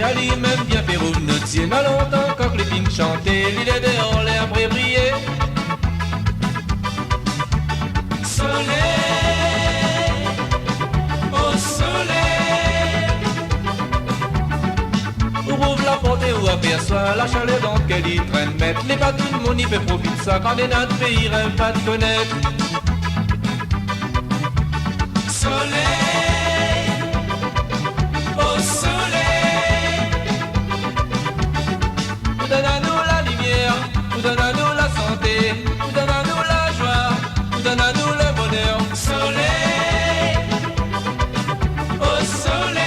Ali même bien faire une notre ciel n'a longtemps quand les pings chantaient, l'île est dehors, l'air briller. Soleil, au soleil, ouvre la porte et où aperçoit la chaleur dans laquelle il traîne. Mettre les pas tout le monde y fait profiter ça quand les notre pays rêve pas de connaître. Soleil, au soleil, vous donne à nous la lumière, vous donne à nous la santé, vous donne à nous la joie, vous donne à nous le bonheur. Soleil, au soleil.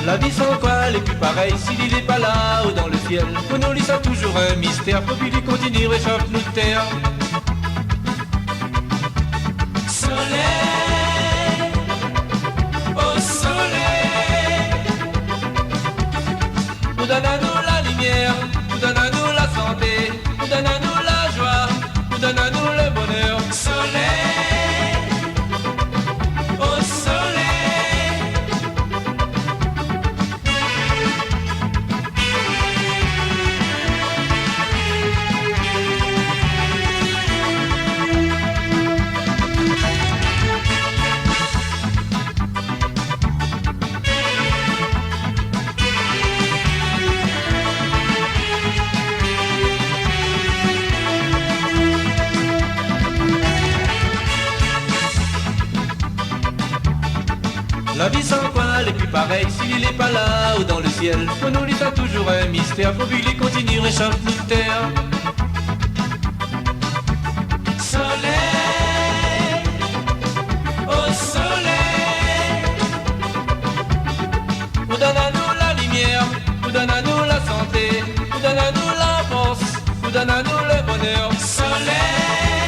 La vie sans quoi elle est plus pareille s'il n'est pas là ou dans le ciel. Pour nous, ça toujours un mystère. Faut qu'il continue, réchauffe nous de terre. Soleil, au soleil, nous donne à nous la lumière, nous donne à nous la santé, nous donne à nous la joie, nous donne à nous le bonheur. Soleil, au soleil. La vie sans quoi elle est plus pareille s'il n'est pas là ou dans le ciel. Pour nous, il y a toujours un mystère. Faut qu'il continue, réchauffe nous de terre. Soleil, au soleil, vous donne à nous la lumière, vous donne à nous la santé, vous donne à nous la force, vous donne à nous le bonheur. Soleil,